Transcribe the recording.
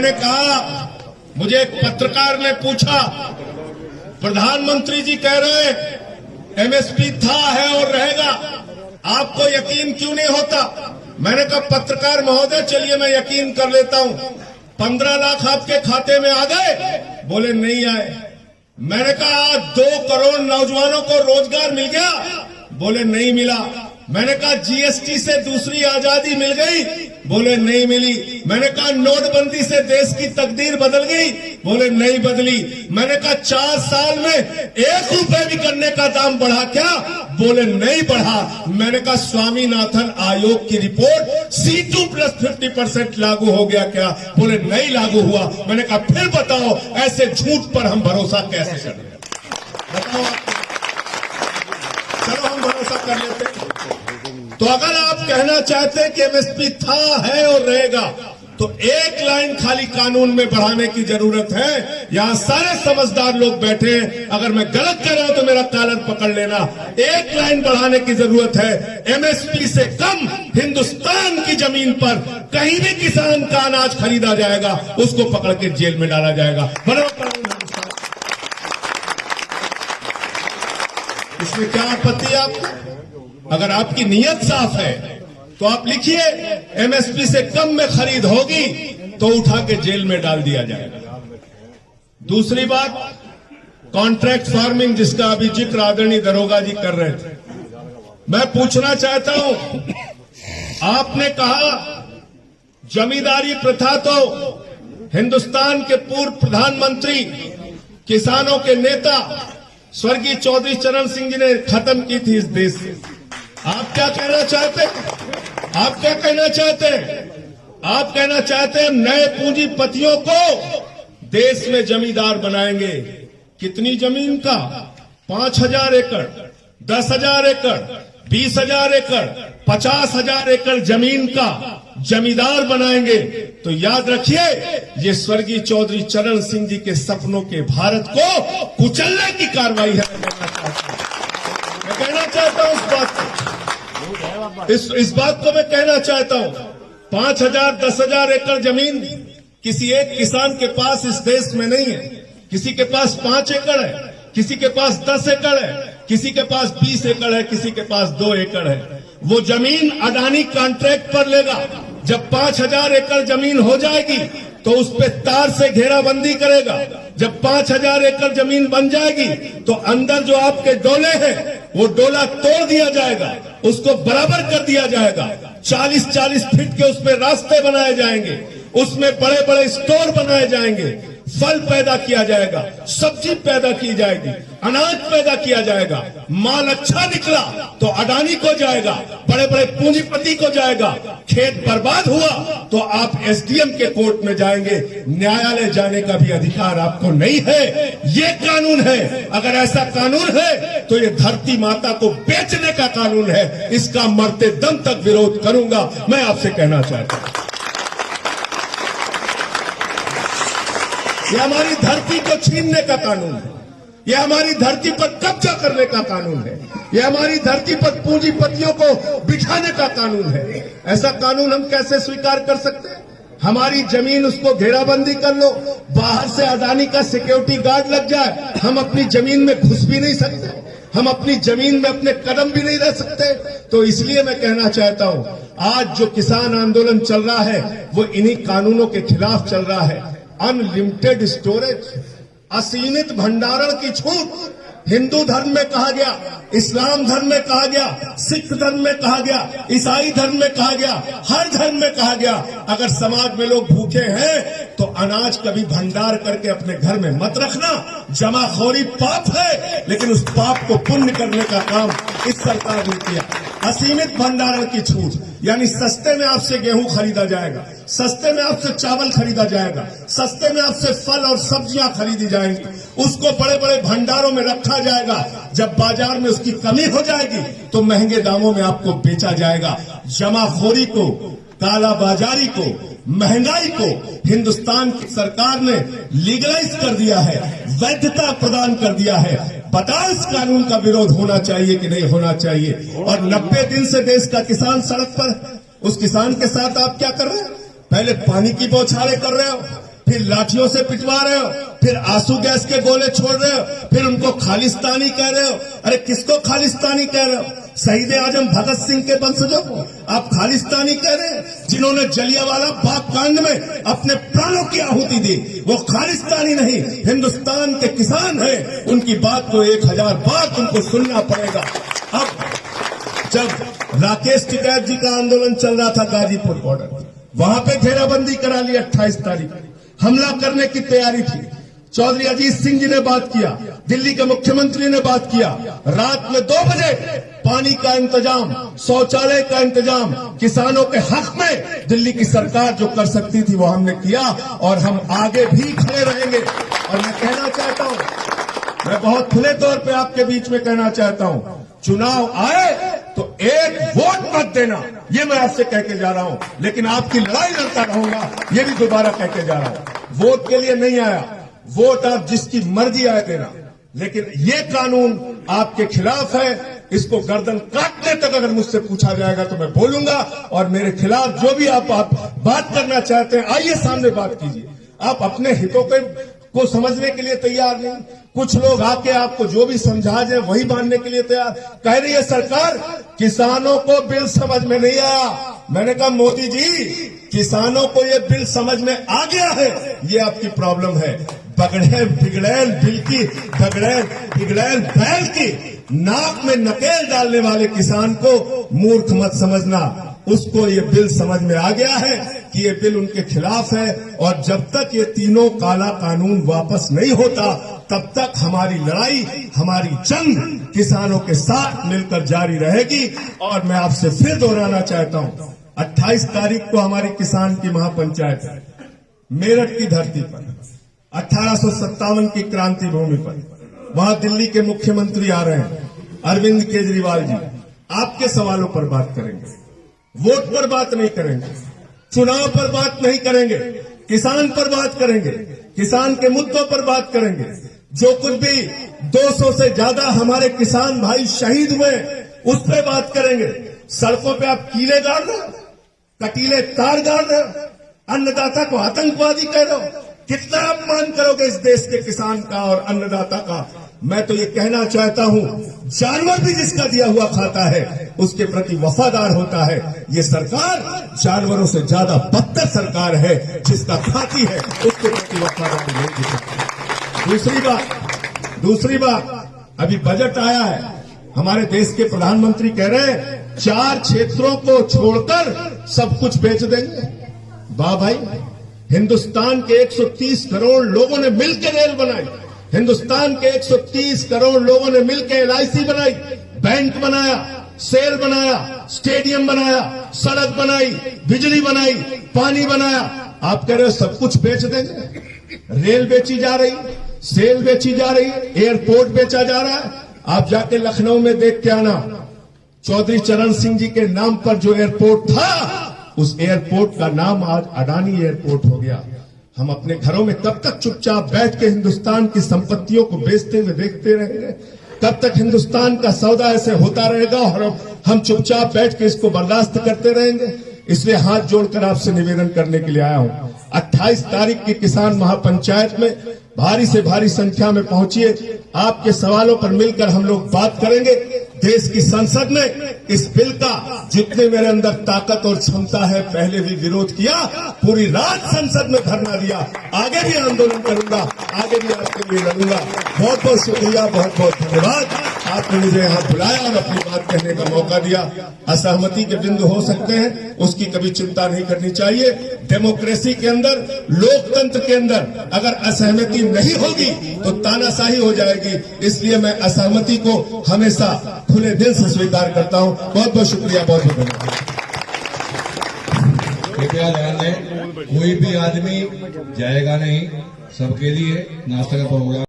मैंने कहा, मुझे एक पत्रकार ने पूछा, प्रधानमंत्री जी कह रहे एमएसपी था, है और रहेगा, आपको यकीन क्यों नहीं होता? मैंने कहा, पत्रकार महोदय चलिए मैं यकीन कर लेता हूं, 15 लाख आपके खाते में आ गए? बोले नहीं आए। मैंने कहा, आज 2 करोड़ नौजवानों को रोजगार मिल गया? बोले नहीं मिला। मैंने कहा, जीएसटी से दूसरी आजादी मिल गई? बोले नहीं मिली। मैंने कहा, नोटबंदी से देश की तकदीर बदल गई? बोले नहीं बदली। मैंने कहा, 4 साल में 1 रुपए भी गन्ने का दाम बढ़ा क्या? बोले नहीं बढ़ा। मैंने कहा, स्वामीनाथन आयोग की रिपोर्ट C2 प्लस 50% लागू हो गया क्या? बोले नहीं लागू हुआ। मैंने कहा, फिर बताओ ऐसे झूठ पर हम भरोसा कैसे करें? बताओ। चलो हम भरोसा कर लेते हैं। तो अगर आप कहना चाहते हैं कि एमएसपी था, है और रहेगा, तो एक लाइन खाली कानून में बढ़ाने की जरूरत है। यहां सारे समझदार लोग बैठे हैं, अगर मैं गलत कह रहा हूं तो मेरा कॉलर पकड़ लेना। एक लाइन बढ़ाने की जरूरत है। एमएसपी से कम हिंदुस्तान की जमीन पर कहीं भी किसान का अनाज खरीदा जाएगा, उसको पकड़ के जेल में डाला जाएगा। बराबर कानून। इसमें क्या आपत्ति है आपको? अगर आपकी नीयत साफ है तो आप लिखिए, एमएसपी से कम में खरीद होगी तो उठा के जेल में डाल दिया जाएगा। दूसरी बात, कॉन्ट्रैक्ट फार्मिंग, जिसका अभी जिक्र आदरणीय दरोगा जी कर रहे थे, मैं पूछना चाहता हूं, आपने कहा जमींदारी प्रथा तो हिंदुस्तान के पूर्व प्रधानमंत्री, किसानों के नेता स्वर्गीय चौधरी चरण सिंह जी ने खत्म की थी इस देश से। आप क्या कहना चाहते हैं? आप क्या कहना चाहते हैं? आप कहना चाहते हैं नए पूंजीपतियों को देश में जमींदार बनाएंगे। कितनी जमीन का? 5,000 एकड़, 10,000 एकड़, 20,000 एकड़, 50,000 एकड़ जमीन का जमींदार बनाएंगे। तो याद रखिए, ये स्वर्गीय चौधरी चरण सिंह जी के सपनों के भारत को कुचलने की कार्रवाई है। मैं कहना चाहता हूं इस बात को, इस बात को मैं कहना चाहता हूं। 5,000, 10,000 एकड़ जमीन किसी एक किसान के पास इस देश में नहीं है। किसी के पास 5 एकड़ है, किसी के पास 10 एकड़ है, किसी के पास 20 एकड़ है, किसी के पास 2 एकड़ है। वो जमीन अडानी कॉन्ट्रैक्ट पर लेगा। जब 5,000 एकड़ जमीन हो जाएगी तो उस पे तार से घेराबंदी करेगा। जब 5,000 एकड़ जमीन बन जाएगी तो अंदर जो आपके डोले हैं वो डोला तोड़ दिया जाएगा, उसको बराबर कर दिया जाएगा। 40-40 फीट के उसमें रास्ते बनाए जाएंगे, उसमें बड़े बड़े स्टोर बनाए जाएंगे, फल पैदा किया जाएगा, सब्जी पैदा की जाएगी, अनाज पैदा किया जाएगा। माल अच्छा निकला तो अडानी को जाएगा, बड़े बड़े पूंजीपति को जाएगा। खेत बर्बाद हुआ तो आप एसडीएम के कोर्ट में जाएंगे। न्यायालय जाने का भी अधिकार आपको नहीं है। ये कानून है। अगर ऐसा कानून है तो ये धरती माता को बेचने का कानून है। इसका मरते दम तक विरोध करूंगा। मैं आपसे कहना चाहता हूं, ये हमारी धरती को छीनने का कानून है। ये हमारी धरती पर कब्जा करने का कानून है। ये हमारी धरती पर पूंजीपतियों को बिठाने का कानून है। ऐसा कानून हम कैसे स्वीकार कर सकते हैं? हमारी जमीन, उसको घेराबंदी कर लो, बाहर से अडानी का सिक्योरिटी गार्ड लग जाए, हम अपनी जमीन में घुस भी नहीं सकते, हम अपनी जमीन में अपने कदम भी नहीं रख सकते। तो इसलिए मैं कहना चाहता हूं, आज जो किसान आंदोलन चल रहा है वो इन्हीं कानूनों के खिलाफ चल रहा है। अनलिमिटेड स्टोरेज, असीमित भंडारण की छूट हिंदू धर्म में कहा गया, इस्लाम धर्म में कहा गया, सिख धर्म में कहा गया, ईसाई धर्म में कहा गया, हर धर्म में कहा गया। अगर समाज में लोग भूखे हैं तो अनाज कभी भंडार करके अपने घर में मत रखना। जमाखोरी पाप है, लेकिन उस पाप को पुण्य करने का काम इस सरकार ने किया। असीमित भंडारण की छूट, यानी सस्ते में आपसे गेहूं खरीदा जाएगा, सस्ते में आपसे चावल खरीदा जाएगा, सस्ते में आपसे फल और सब्जियां खरीदी जाएंगी, उसको बड़े बड़े भंडारों में रखा जाएगा। जब बाजार में उसकी कमी हो जाएगी तो महंगे दामों में आपको बेचा जाएगा। जमाखोरी को, कालाबाजारी को, महंगाई को हिंदुस्तान की सरकार ने लीगलाइज कर दिया है, वैधता प्रदान कर दिया है। बताओ इस कानून का विरोध होना चाहिए कि नहीं होना चाहिए? और 90 दिन से देश का किसान सड़क पर, उस किसान के साथ आप क्या कर रहे हैं? पहले पानी की बौछारें कर रहे हो, फिर लाठियों से पिटवा रहे हो, फिर आंसू गैस के गोले छोड़ रहे हो, फिर उनको खालिस्तानी कह रहे हो। अरे किसको खालिस्तानी कह रहे हो? शहीद आजम भगत सिंह के वंशजों को आप खालिस्तानी कह रहे हैं, जिन्होंने जलियांवाला बाग कांड में अपने प्राणों की आहुति दी। वो खालिस्तानी नहीं, हिंदुस्तान के किसान हैं। उनकी बात को 1000 बार तुमको सुनना पड़ेगा। अब जब राकेश टिकैत जी का आंदोलन चल रहा था गाजीपुर बॉर्डर, वहां पे घेराबंदी करा ली 28 तारीख, हमला करने की तैयारी थी। चौधरी अजीत सिंह जी ने बात किया, दिल्ली के मुख्यमंत्री ने बात किया, रात में 2 बजे पानी का इंतजाम, शौचालय का इंतजाम किसानों के हक में दिल्ली की सरकार जो कर सकती थी वो हमने किया, और हम आगे भी खड़े रहेंगे। और मैं कहना चाहता हूं, मैं बहुत खुले तौर पे आपके बीच में कहना चाहता हूं, चुनाव आए तो एक वोट मत देना, ये मैं आपसे कह के जा रहा हूं। लेकिन आपकी लड़ाई लड़ता रहूंगा, ये भी दोबारा कह के जा रहा हूं। वोट के लिए नहीं आया, वोट आप जिसकी मर्जी आए देना, लेकिन ये कानून आपके खिलाफ है। इसको गर्दन काटने तक अगर मुझसे पूछा जाएगा तो मैं बोलूंगा, और मेरे खिलाफ जो भी आप बात करना चाहते हैं, आइए सामने बात कीजिए। आप अपने हितों को समझने के लिए तैयार नहीं। कुछ लोग आके आपको जो भी समझा जाए वही मानने के लिए तैयार। कह रही है सरकार किसानों को बिल समझ में नहीं आया। मैंने कहा मोदी जी, किसानों को ये बिल समझ में आ गया है, ये आपकी प्रॉब्लम है। बगड़ैल बिगड़ैल बिल की, बगड़ैल बिगड़ैल बैल की नाक में नकेल डालने वाले किसान को मूर्ख मत समझना। उसको ये बिल समझ में आ गया है कि ये बिल उनके खिलाफ है, और जब तक ये तीनों काला कानून वापस नहीं होता तब तक हमारी लड़ाई, हमारी जंग किसानों के साथ मिलकर जारी रहेगी। और मैं आपसे फिर दोहराना चाहता हूं, 28 तारीख को हमारी किसान की महापंचायत है, मेरठ की धरती पर, 1857 की क्रांति भूमि पर। वहां दिल्ली के मुख्यमंत्री आ रहे हैं, अरविंद केजरीवाल जी। आपके सवालों पर बात करेंगे, वोट पर बात नहीं करेंगे, चुनाव पर बात नहीं करेंगे, किसान पर बात करेंगे, किसान के मुद्दों पर बात करेंगे। जो कुछ भी 200 से ज्यादा हमारे किसान भाई शहीद हुए उस पर बात करेंगे। सड़कों पे आप कीले गाड़ रहे हो, कटीले तार गाड़ रहे हो, अन्नदाता को आतंकवादी कह रहे हो। कितना अपमान करोगे इस देश के किसान का और अन्नदाता का। मैं तो ये कहना चाहता हूं, जानवर भी जिसका दिया हुआ खाता है उसके प्रति वफादार होता है। ये सरकार जानवरों से ज्यादा बदतर सरकार है, जिसका खाती है उसके प्रति वफादार नहीं दिख सकती। दूसरी बात, अभी बजट आया है, हमारे देश के प्रधानमंत्री कह रहे हैं 4 क्षेत्रों को छोड़कर सब कुछ बेच देंगे। वाह भाई, हिंदुस्तान के 130 करोड़ लोगों ने मिलकर रेल बनाई, हिंदुस्तान के 130 करोड़ लोगों ने मिलकर LIC बनाई, बैंक बनाया, सेल बनाया, स्टेडियम बनाया, सड़क बनाई, बिजली बनाई, पानी बनाया। आप कह रहे हो सब कुछ बेच देंगे। रेल बेची जा रही, सेल बेची जा रही, एयरपोर्ट बेचा जा रहा है। आप जाके लखनऊ में देख के आना, चौधरी चरण सिंह जी के नाम पर जो एयरपोर्ट था, उस एयरपोर्ट का नाम आज अडानी एयरपोर्ट हो गया। हम अपने घरों में कब तक चुपचाप बैठ के हिंदुस्तान की संपत्तियों को बेचते हुए देखते रहेंगे? कब तक हिंदुस्तान का सौदा ऐसे होता रहेगा और हम चुपचाप बैठ के इसको बर्दाश्त करते रहेंगे? इसलिए हाथ जोड़कर आपसे निवेदन करने के लिए आया हूं। 28 तारीख की किसान महापंचायत में भारी से भारी संख्या में पहुंचिए। आपके सवालों पर मिलकर हम लोग बात करेंगे। देश की संसद में इस बिल का जितने मेरे अंदर ताकत और क्षमता है, पहले भी विरोध किया, पूरी रात संसद में धरना दिया, आगे भी आंदोलन करूंगा, आगे भी आपके लिए लड़ूंगा। बहुत बहुत शुक्रिया, बहुत बहुत धन्यवाद। आपने मुझे यहाँ बुलाया और अपनी बात कहने का मौका दिया। असहमति के बिंदु हो सकते हैं, उसकी कभी चिंता नहीं करनी चाहिए। डेमोक्रेसी के अंदर, लोकतंत्र के अंदर अगर असहमति नहीं होगी तो तानाशाही हो जाएगी। इसलिए मैं असहमति को हमेशा खुले दिल से स्वीकार करता हूं। बहुत बहुत शुक्रिया, बहुत बहुत धन्यवाद। कृपया ध्यान दें, कोई भी आदमी जाएगा नहीं, सबके लिए नाश्ता का प्रोग्राम